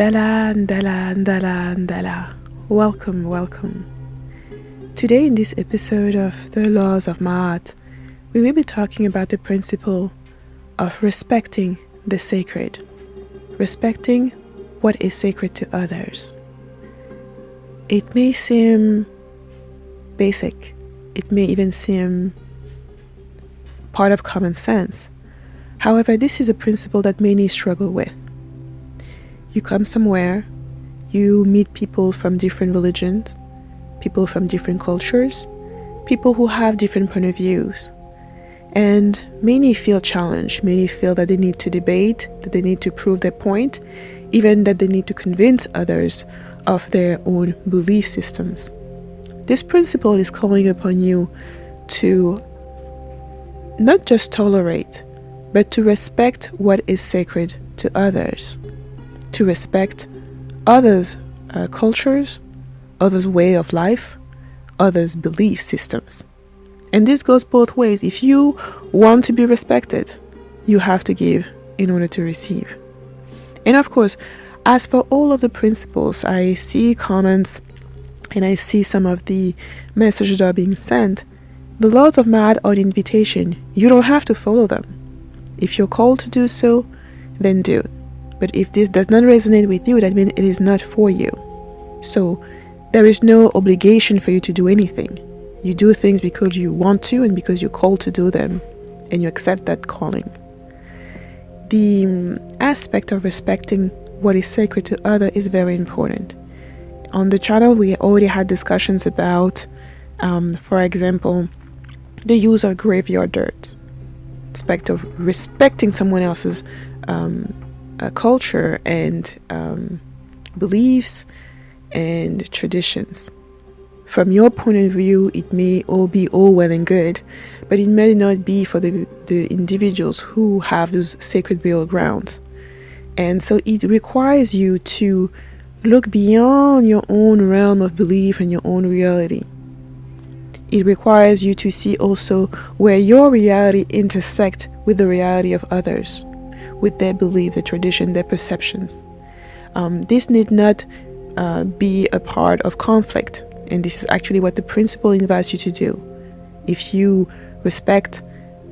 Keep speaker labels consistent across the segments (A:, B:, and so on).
A: Ndala, ndala, ndala, ndala. Welcome, welcome. Today in this episode of the Laws of MAAT, we will be talking about the principle of respecting the sacred, respecting what is sacred to others. It may seem basic, it may even seem part of common sense. However, this is a principle that many struggle with. You come somewhere, you meet people from different religions, people from different cultures, people who have different point of views. And many feel challenged, many feel that they need to debate, that they need to prove their point, even that they need to convince others of their own belief systems. This principle is calling upon you to not just tolerate, but to respect what is sacred to others, to respect others' cultures, others' way of life, others' belief systems. And this goes both ways. If you want to be respected, you have to give in order to receive. And of course, as for all of the principles, I see comments and I see some of the messages that are being sent. The laws of MAAT are an invitation. You don't have to follow them. If you're called to do so, then do it. But if this does not resonate with you, that means it is not for you. So there is no obligation for you to do anything. You do things because you want to and because you're called to do them, and you accept that calling. The aspect of respecting what is sacred to others is very important. On the channel, we already had discussions about, for example, the use of graveyard dirt, aspect of respecting someone else's culture and beliefs and traditions. From your point of view, it may all be all well and good, but it may not be for the individuals who have those sacred burial grounds. And so it requires you to look beyond your own realm of belief and your own reality. It requires you to see also where your reality intersects with the reality of others, with their beliefs, their tradition, their perceptions. This need not be a part of conflict, and this is actually what the principle invites you to do. If you respect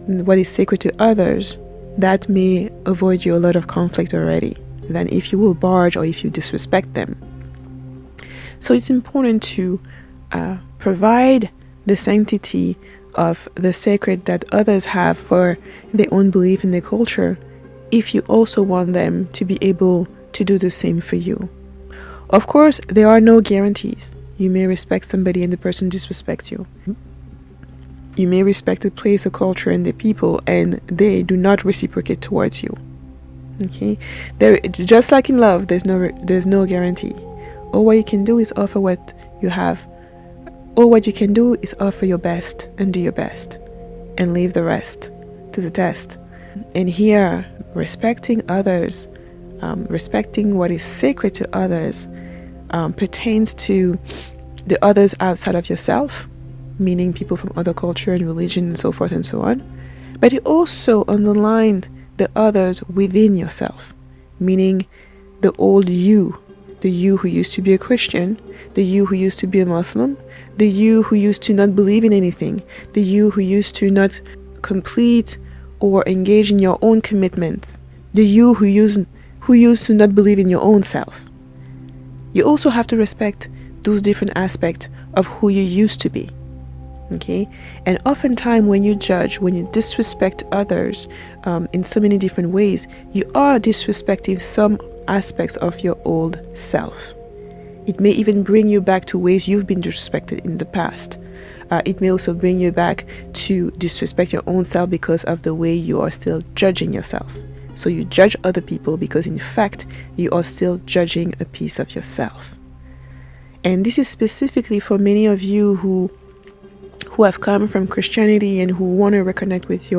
A: what is sacred to others, that may avoid you a lot of conflict already than if you will barge or if you disrespect them. So it's important to provide the sanctity of the sacred that others have for their own belief in their culture, if you also want them to be able to do the same for you. Of course, there are no guarantees. You may respect somebody and the person disrespects you. You may respect a place, a culture, and the people, and they do not reciprocate towards you. Okay? Just like in love, there's no guarantee. All what you can do is offer what you have. All what you can do is offer your best and do your best, and leave the rest to the test. And here, respecting others, respecting what is sacred to others, pertains to the others outside of yourself, meaning people from other culture and religion and so forth and so on. But it also underlined the others within yourself, meaning the old you, the you who used to be a Christian, the you who used to be a Muslim, the you who used to not believe in anything, the you who used to not complete or engage in your own commitments, the you who used to not believe in your own self. You also have to respect those different aspects of who you used to be. Okay? And oftentimes when you judge, when you disrespect others in so many different ways, you are disrespecting some aspects of your old self. It may even bring you back to ways you've been disrespected in the past. It may also bring you back to disrespect your own self because of the way you are still judging yourself. So you judge other people because in fact you are still judging a piece of yourself. And this is specifically for many of you who have come from Christianity and who want to reconnect with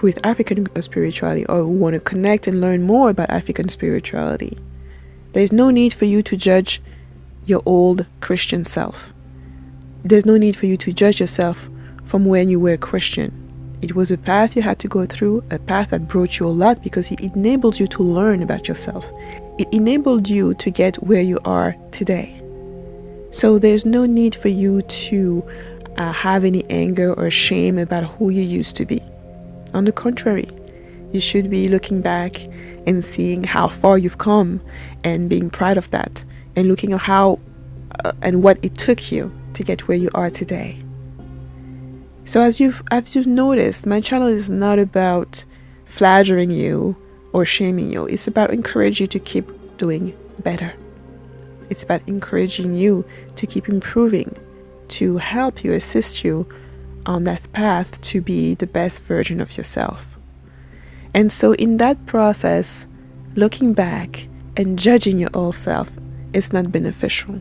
A: with African spirituality, or who want to connect and learn more about African spirituality. There's no need for you to judge your old Christian self. There's no need for you to judge yourself from when you were Christian. It was a path you had to go through, a path that brought you a lot because it enabled you to learn about yourself. It enabled you to get where you are today. So there's no need for you to have any anger or shame about who you used to be. On the contrary, you should be looking back and seeing how far you've come and being proud of that, and looking at how and what it took you to get where you are today. So as you've noticed, my channel is not about flattering you or shaming you. It's about encouraging you to keep doing better. It's about encouraging you to keep improving, to help you, assist you on that path to be the best version of yourself. And so in that process, looking back and judging your old self is not beneficial.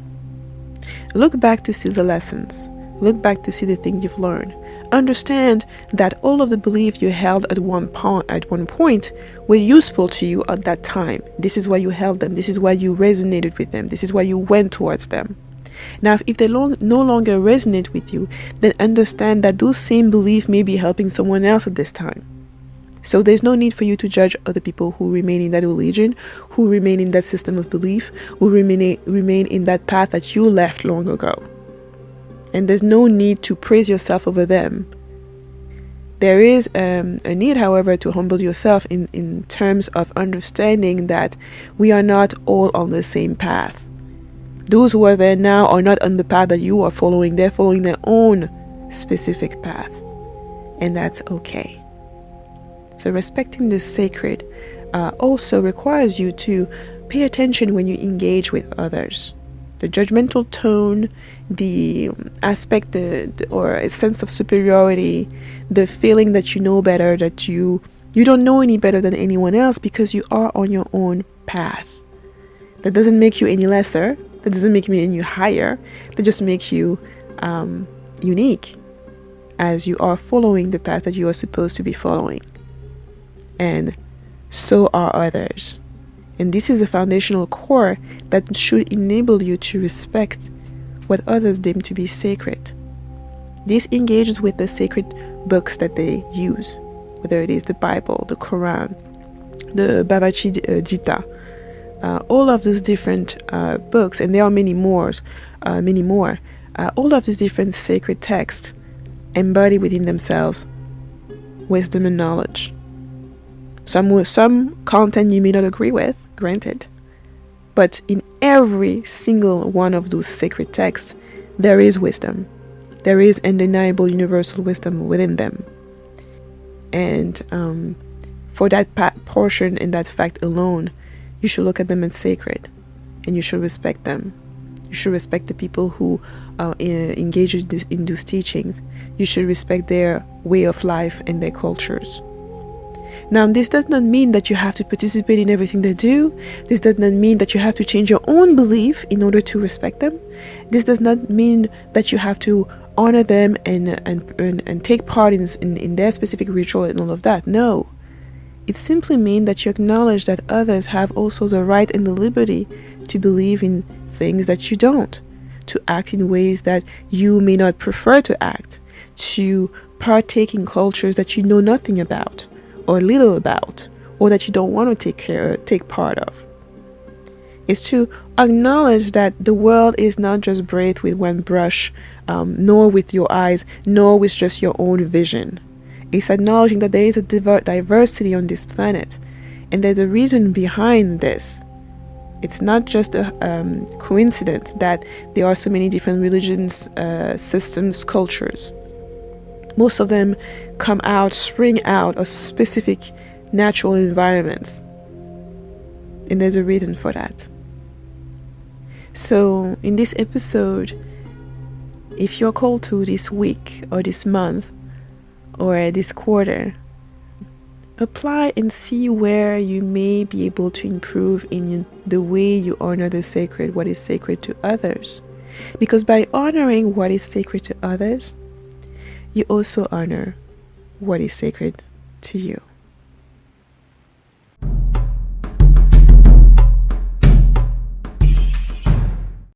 A: Look back to see the lessons. Look back to see the things you've learned. Understand that all of the beliefs you held at one point were useful to you at that time. This is why you held them. This is why you resonated with them. This is why you went towards them. Now, if they no longer resonate with you, then understand that those same beliefs may be helping someone else at this time. So there's no need for you to judge other people who remain in that religion, who remain in that system of belief, who remain in that path that you left long ago. And there's no need to praise yourself over them. There is a need, however, to humble yourself in terms of understanding that we are not all on the same path. Those who are there now are not on the path that you are following. They're following their own specific path. And that's okay. So respecting the sacred also requires you to pay attention when you engage with others. The judgmental tone, the aspect or a sense of superiority, the feeling that you know better, that you don't know any better than anyone else because you are on your own path. That doesn't make you any lesser. That doesn't make you any higher. That just makes you unique, as you are following the path that you are supposed to be following. And so are others. And this is a foundational core that should enable you to respect what others deem to be sacred. This engages with the sacred books that they use, whether it is the Bible, the Quran, the Bhagavad Gita, all of those different books, and there are many more. All of these different sacred texts embody within themselves wisdom and knowledge. Some content you may not agree with, granted, but in every single one of those sacred texts, there is wisdom. There is undeniable universal wisdom within them. And for that portion and that fact alone, you should look at them as sacred, and you should respect them. You should respect the people who engage in those teachings. You should respect their way of life and their cultures. Now, this does not mean that you have to participate in everything they do. This does not mean that you have to change your own belief in order to respect them. This does not mean that you have to honor them and take part in their specific ritual and all of that. No. It simply means that you acknowledge that others have also the right and the liberty to believe in things that you don't, to act in ways that you may not prefer to act, to partake in cultures that you know nothing about, or little about, or that you don't want to take part of. It's to acknowledge that the world is not just breathed with one brush, nor with your eyes, nor with just your own vision. It's acknowledging that there is a diversity on this planet, and there's a reason behind this. It's not just a coincidence that there are so many different religions, systems, cultures. Most of them spring out of specific natural environments. And there's a reason for that. So in this episode, if you're called to this week or this month or this quarter, apply and see where you may be able to improve in the way you honor the sacred, what is sacred to others. Because by honoring what is sacred to others, you also honor what is sacred to you.